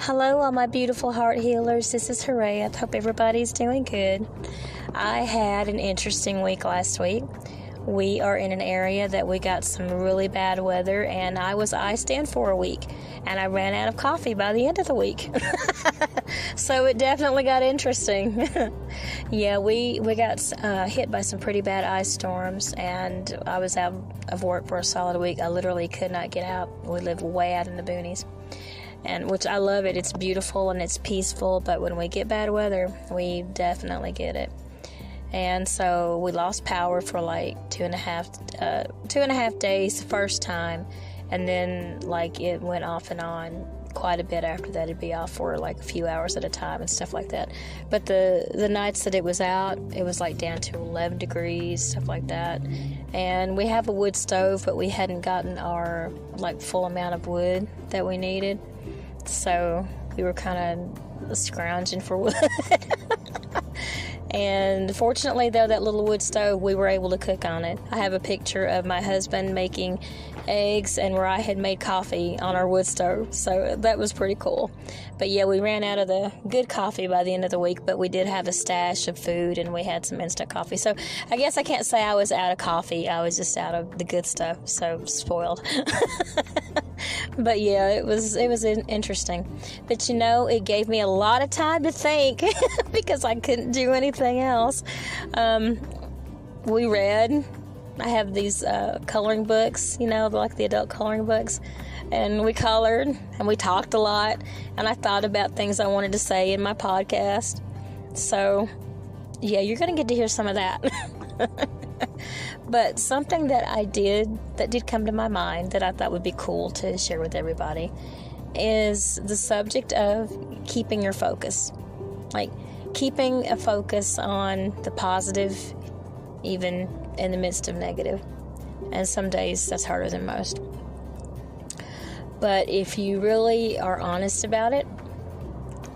Hello, all my beautiful heart healers. This is Hooray. I hope everybody's doing good. I had an interesting week last week. We are in an area that we got some really bad weather, and I was iced in for a week, and I ran out of coffee by the end of the week. So it definitely got interesting. Yeah, we got hit by some pretty bad ice storms, and I was out of work for a solid week. I literally could not get out. We live way out in the boonies, and which I love it. It's beautiful and it's peaceful, but when we get bad weather, we definitely get it. And so we lost power for like 2.5 days the first time, and then like it went off and on quite a bit after that. It'd be off for like a few hours at a time and stuff like that. But the nights that it was out, it was like down to 11 degrees, stuff like that. And we have a wood stove, but we hadn't gotten our like full amount of wood that we needed, so we were kind of scrounging for wood. And fortunately, though, that little wood stove, we were able to cook on it. I have a picture of my husband making eggs and where I had made coffee on our wood stove, so that was pretty cool. But yeah, we ran out of the good coffee by the end of the week, but we did have a stash of food, and we had some instant coffee. So I guess I can't say I was out of coffee. I was just out of the good stuff, so spoiled. But yeah, it was interesting. But you know, it gave me a lot of time to think because I couldn't do anything else. We read. I have these coloring books, you know, like the adult coloring books, and we colored and we talked a lot, and I thought about things I wanted to say in my podcast. So yeah, you're going to get to hear some of that. But something that did come to my mind that I thought would be cool to share with everybody is the subject of keeping your focus. Like keeping a focus on the positive, even in the midst of negative. And some days that's harder than most. But if you really are honest about it,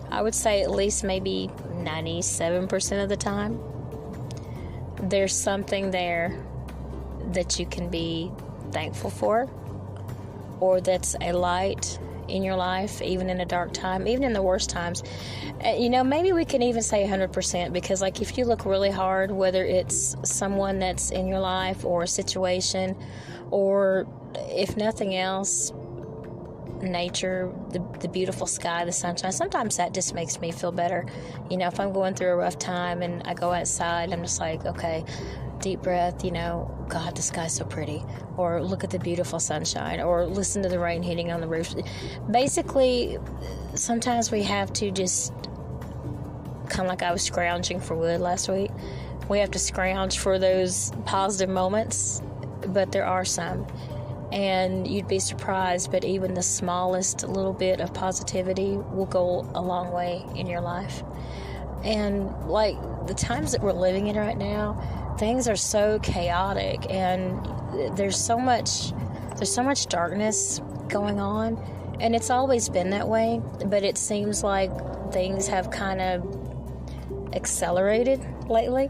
I would say at least maybe 97% of the time, there's something there that you can be thankful for, or that's a light in your life, even in a dark time, even in the worst times. You know, maybe we can even say 100%, because like if you look really hard, whether it's someone that's in your life or a situation, or if nothing else, nature, the beautiful sky, the sunshine, sometimes that just makes me feel better. You know, if I'm going through a rough time and I go outside, I'm just like, okay, deep breath, you know, God, the sky's so pretty, or look at the beautiful sunshine, or listen to the rain hitting on the roof. Basically, sometimes we have to just, kind of like I was scrounging for wood last week, we have to scrounge for those positive moments, but there are some. And you'd be surprised, but even the smallest little bit of positivity will go a long way in your life. And like the times that we're living in right now, things are so chaotic, and there's so much darkness going on, and it's always been that way, but it seems like things have kind of accelerated lately.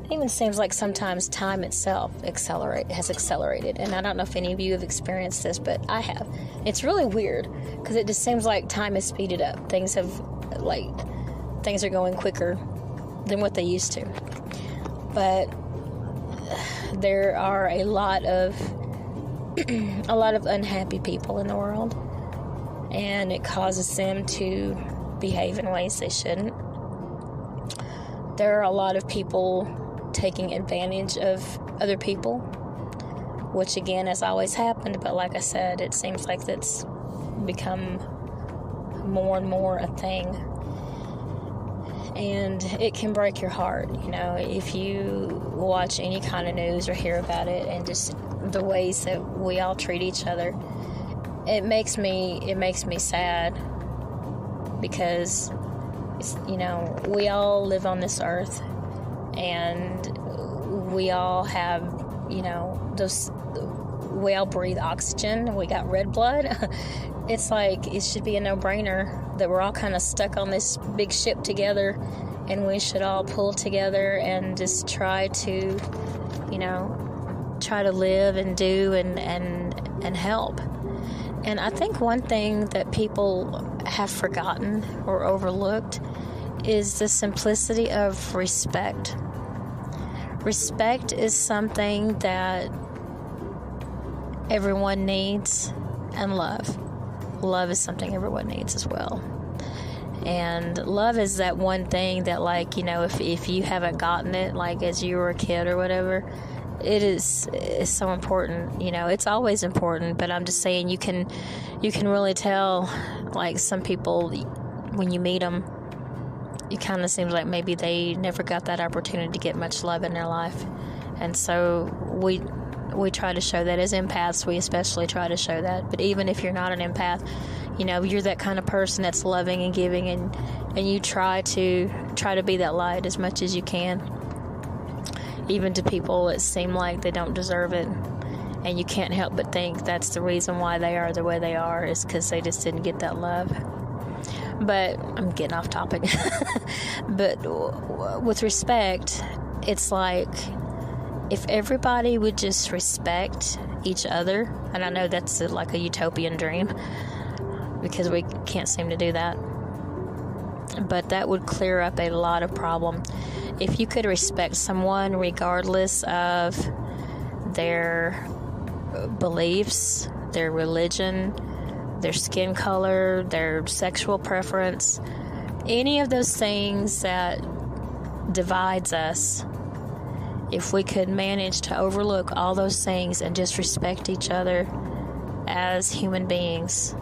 It even seems like sometimes time itself has accelerated, and I don't know if any of you have experienced this, but I have. It's really weird, because it just seems like time has speeded up. Things are going quicker than what they used to. But there are a lot of unhappy people in the world, and it causes them to behave in ways they shouldn't. There are a lot of people taking advantage of other people, which again has always happened, but like I said, it seems like that's become more and more a thing. And it can break your heart, you know, if you watch any kind of news or hear about it, and just the ways that we all treat each other. It makes me sad, because you know, we all live on this earth, and we all have, you know, we all breathe oxygen, and we got red blood. It's like, it should be a no-brainer that we're all kind of stuck on this big ship together, and we should all pull together and just try to, you know, try to live and do and help. And I think one thing that people have forgotten or overlooked is the simplicity of respect. Respect is something that everyone needs, and love. Love is something everyone needs as well. And love is that one thing that, like, you know, if you haven't gotten it, like as you were a kid or whatever, it's so important. You know, it's always important, but I'm just saying you can really tell, like, some people, when you meet them, it kind of seems like maybe they never got that opportunity to get much love in their life. And so we try to show that as empaths. We especially try to show that. But even if you're not an empath, you know, you're that kind of person that's loving and giving, and you try to be that light as much as you can, even to people that seem like they don't deserve it. And you can't help but think that's the reason why they are the way they are, is because they just didn't get that love. But I'm getting off topic. But with respect, it's like, if everybody would just respect each other, and I know that's like a utopian dream because we can't seem to do that, but that would clear up a lot of problem. If you could respect someone regardless of their beliefs, their religion, their skin color, their sexual preference, any of those things that divides us, if we could manage to overlook all those things and just respect each other as human beings.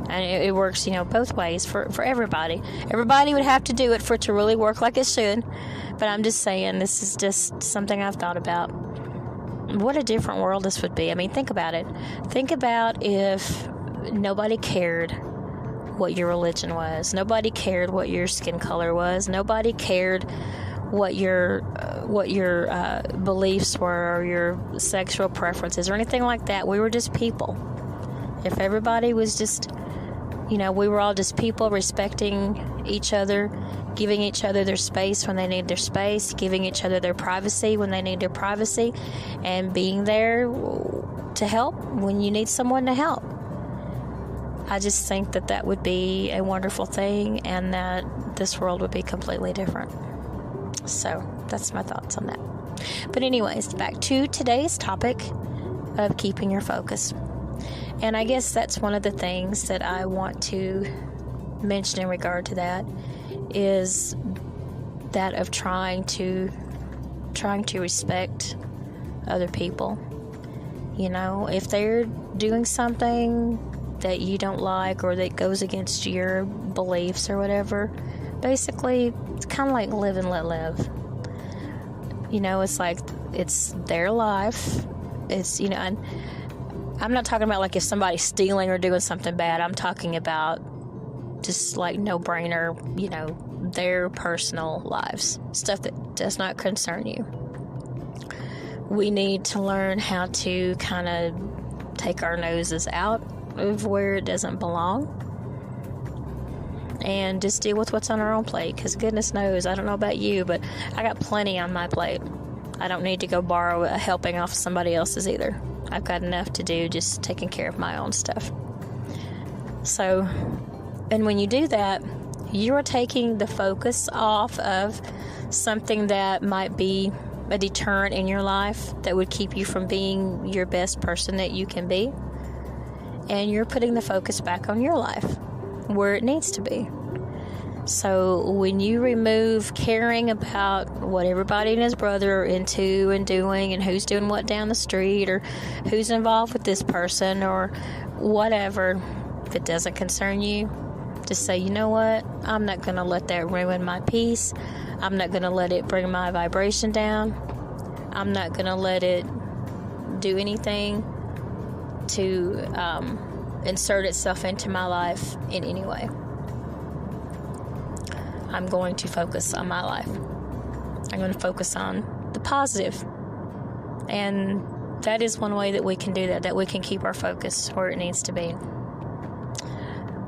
And it works, you know, both ways for everybody. Everybody would have to do it for it to really work like it should. But I'm just saying, this is just something I've thought about. What a different world this would be. I mean, think about it. Think about if nobody cared what your religion was. Nobody cared what your skin color was. Nobody cared what your beliefs were, or your sexual preferences, or anything like that. We were just people. If everybody was just, you know, we were all just people, respecting each other, giving each other their space when they need their space, giving each other their privacy when they need their privacy, and being there to help when you need someone to help. I just think that would be a wonderful thing, and that this world would be completely different. So that's my thoughts on that. But anyways, back to today's topic of keeping your focus. And I guess that's one of the things that I want to mention in regard to that, is that of trying to respect other people. You know, if they're doing something that you don't like, or that goes against your beliefs or whatever, basically it's kind of like live and let live. You know, it's like, it's their life. It's, you know, and I'm not talking about like if somebody's stealing or doing something bad. I'm talking about just like no-brainer, you know, their personal lives, stuff that does not concern you. We need to learn how to kind of take our noses out of where it doesn't belong, and just deal with what's on our own plate, because goodness knows, I don't know about you, but I got plenty on my plate. I don't need to go borrow a helping off somebody else's either. I've got enough to do just taking care of my own stuff. So, and when you do that, you are taking the focus off of something that might be a deterrent in your life that would keep you from being your best person that you can be. And you're putting the focus back on your life, where it needs to be. So when you remove caring about what everybody and his brother are into and doing, and who's doing what down the street, or who's involved with this person, or whatever, if it doesn't concern you, just say, you know what, I'm not going to let that ruin my peace. I'm not going to let it bring my vibration down. I'm not going to let it do anything to insert itself into my life in any way. I'm going to focus on my life. I'm going to focus on the positive. And that is one way that we can do that we can keep our focus where it needs to be.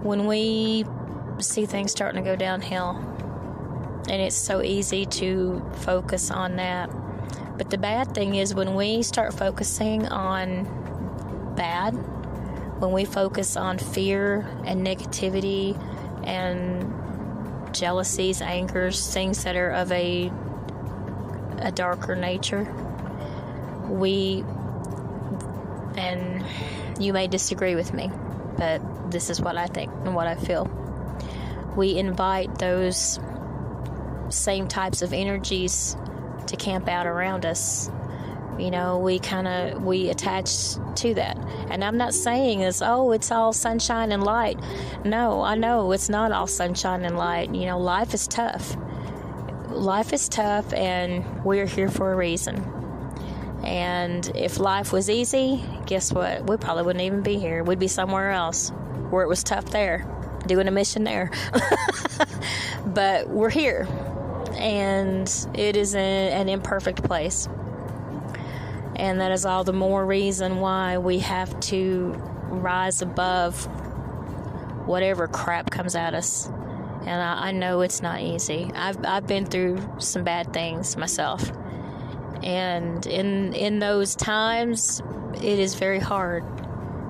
When we see things starting to go downhill, and it's so easy to focus on that. But the bad thing is, when we start focusing on bad, when we focus on fear and negativity and jealousies, angers, things that are of a darker nature, and you may disagree with me, but this is what I think and what I feel. We invite those same types of energies to camp out around us. We attach to that. And I'm not saying it's all sunshine and light. No, I know it's not all sunshine and light. Life is tough. Life is tough, and we're here for a reason. And if life was easy, guess what? We probably wouldn't even be here. We'd be somewhere else where it was tough there, doing a mission there. But we're here, and it is an imperfect place. And that is all the more reason why we have to rise above whatever crap comes at us. And I know it's not easy. I've been through some bad things myself. And in those times, it is very hard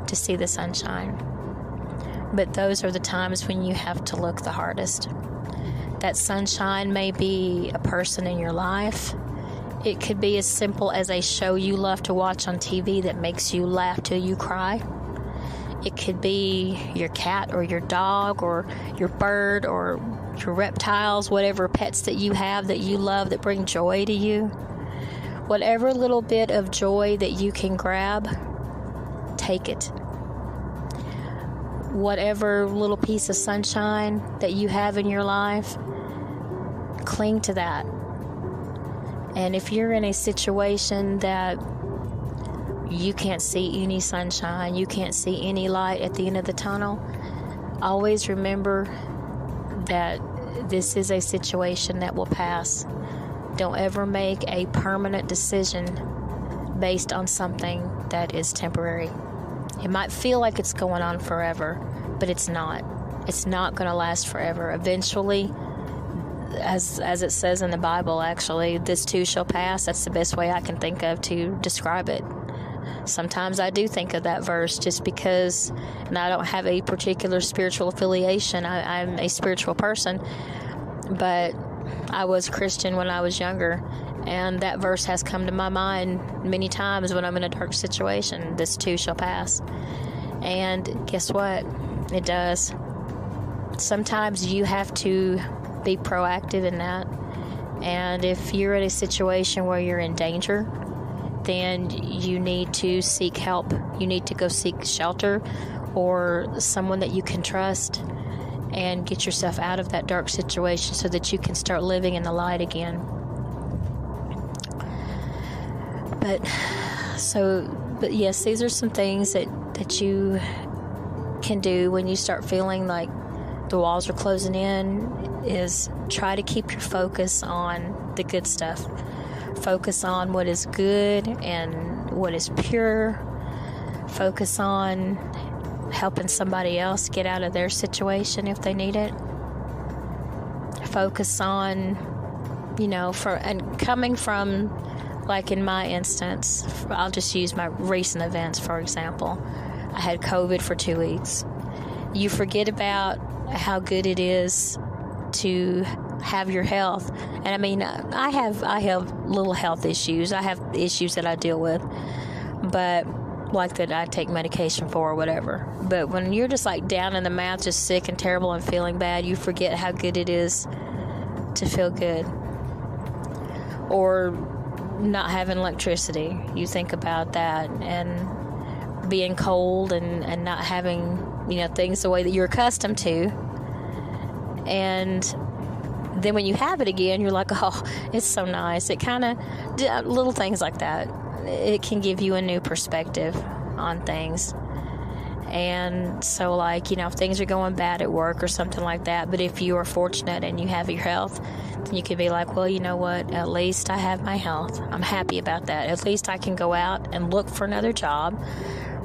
to see the sunshine. But those are the times when you have to look the hardest. That sunshine may be a person in your life. It could be as simple as a show you love to watch on TV that makes you laugh till you cry. It could be your cat or your dog or your bird or your reptiles, whatever pets that you have that you love that bring joy to you. Whatever little bit of joy that you can grab, take it. Whatever little piece of sunshine that you have in your life, cling to that. And if you're in a situation that you can't see any sunshine, you can't see any light at the end of the tunnel, always remember that this is a situation that will pass. Don't ever make a permanent decision based on something that is temporary. It might feel like it's going on forever, but it's not. It's not going to last forever. Eventually, as it says in the Bible, actually, this too shall pass. That's the best way I can think of to describe it. Sometimes I do think of that verse just because, and I don't have a particular spiritual affiliation. I'm a spiritual person, but I was Christian when I was younger, and that verse has come to my mind many times when I'm in a dark situation. This too shall pass. And guess what? It does. Sometimes you have to be proactive in that. And if you're in a situation where you're in danger, then you need to seek help. You need to go seek shelter or someone that you can trust and get yourself out of that dark situation so that you can start living in the light again. But yes, these are some things that you can do when you start feeling like the walls are closing in, is try to keep your focus on the good stuff. Focus on what is good and what is pure. Focus on helping somebody else get out of their situation if they need it. Focus on, and coming from, like in my instance, I'll just use my recent events, for example. I had COVID for 2 weeks. You forget about how good it is to have your health. And I mean, I have little health issues. I have issues that I deal with, but like that I take medication for or whatever. But when you're just like down in the mouth, just sick and terrible and feeling bad, you forget how good it is to feel good. Or not having electricity. You think about that, and being cold and not having, things the way that you're accustomed to. And then when you have it again, you're like, oh, it's so nice. It kind of, little things like that, it can give you a new perspective on things. And so, like, if things are going bad at work or something like that, but if you are fortunate and you have your health, then you could be like, well, you know what, at least I have my health. I'm happy about that. At least I can go out and look for another job,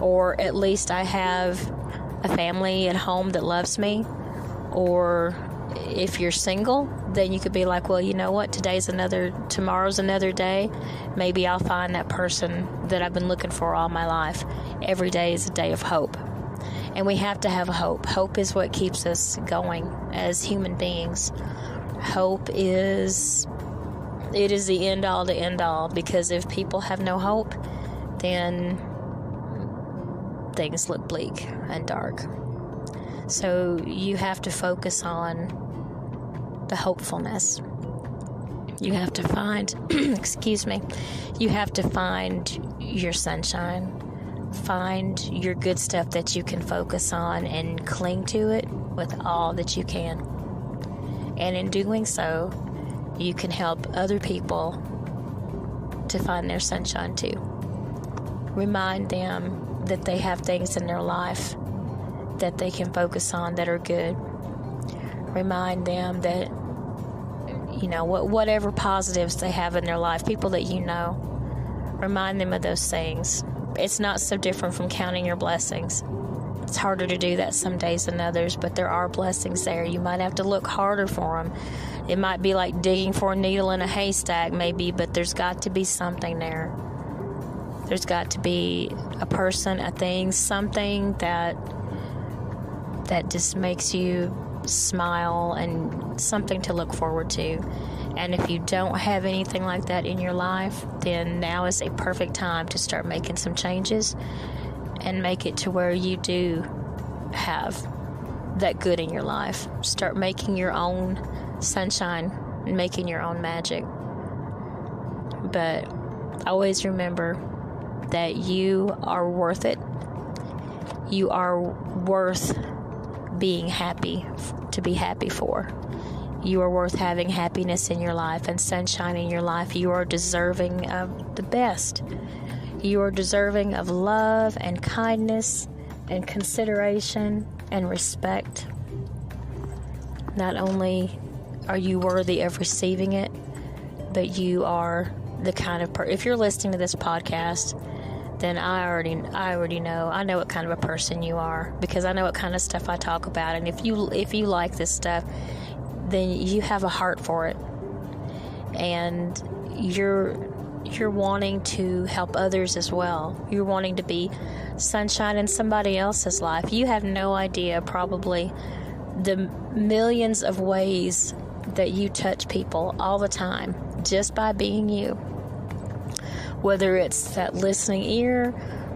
or at least I have a family at home that loves me. Or if you're single, then you could be like, well, you know what, tomorrow's another day. Maybe I'll find that person that I've been looking for all my life. Every day is a day of hope. And we have to have hope. Hope is what keeps us going as human beings. Hope is the end all to end all, because if people have no hope, then things look bleak and dark. So you have to focus on the hopefulness. You have to find, you have to find your sunshine. Find your good stuff that you can focus on and cling to it with all that you can. And in doing so, you can help other people to find their sunshine too. Remind them that they have things in their life that they can focus on that are good. Remind them that, whatever positives they have in their life, people that you know, remind them of those things. It's not so different from counting your blessings. It's harder to do that some days than others, but there are blessings there. You might have to look harder for them. It might be like digging for a needle in a haystack, maybe, but there's got to be something there. There's got to be a person, a thing, something that just makes you smile and something to look forward to. And if you don't have anything like that in your life, then now is a perfect time to start making some changes and make it to where you do have that good in your life. Start making your own sunshine and making your own magic. But always remember that you are worth it. You are worth being happy, to be happy for. You are worth having happiness in your life and sunshine in your life. You are deserving of the best. You are deserving of love and kindness and consideration and respect. Not only are you worthy of receiving it, but you are the kind of person. If you're listening to this podcast, then I already know. I know what kind of a person you are, because I know what kind of stuff I talk about. And if you like this stuff, then you have a heart for it, and you're wanting to help others as well. You're wanting to be sunshine in somebody else's life. You have no idea probably the millions of ways that you touch people all the time just by being you. Whether it's that listening ear,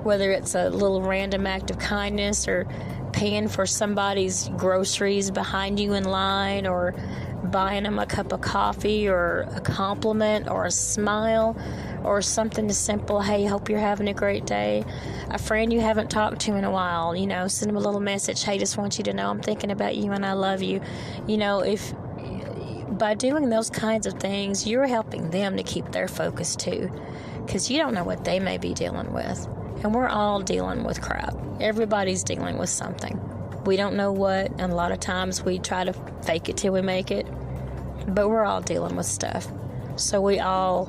whether it's a little random act of kindness, or paying for somebody's groceries behind you in line, or buying them a cup of coffee, or a compliment, or a smile, or something as simple, hey, hope you're having a great day. A friend you haven't talked to in a while, send them a little message, hey, just want you to know I'm thinking about you and I love you. If by doing those kinds of things, you're helping them to keep their focus too, because you don't know what they may be dealing with. And we're all dealing with crap. Everybody's dealing with something. We don't know what, and a lot of times we try to fake it till we make it. But we're all dealing with stuff. So we all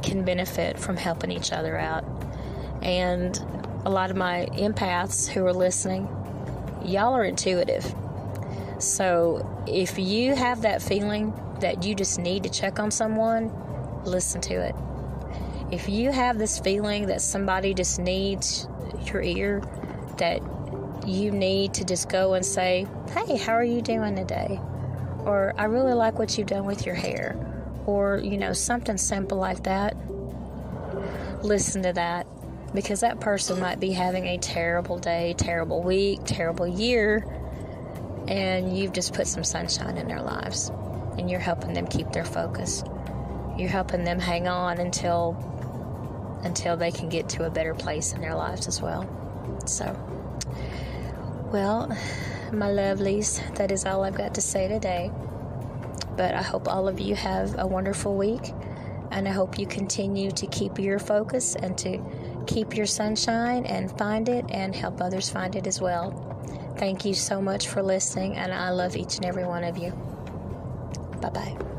can benefit from helping each other out. And a lot of my empaths who are listening, y'all are intuitive. So if you have that feeling that you just need to check on someone, listen to it. If you have this feeling that somebody just needs your ear, that you need to just go and say, hey, how are you doing today? Or I really like what you've done with your hair. Or, something simple like that. Listen to that, because that person might be having a terrible day, terrible week, terrible year, and you've just put some sunshine in their lives, and you're helping them keep their focus. You're helping them hang on until they can get to a better place in their lives as well. So, well, my lovelies, that is all I've got to say today. But I hope all of you have a wonderful week, and I hope you continue to keep your focus and to keep your sunshine and find it and help others find it as well. Thank you so much for listening, and I love each and every one of you. Bye-bye.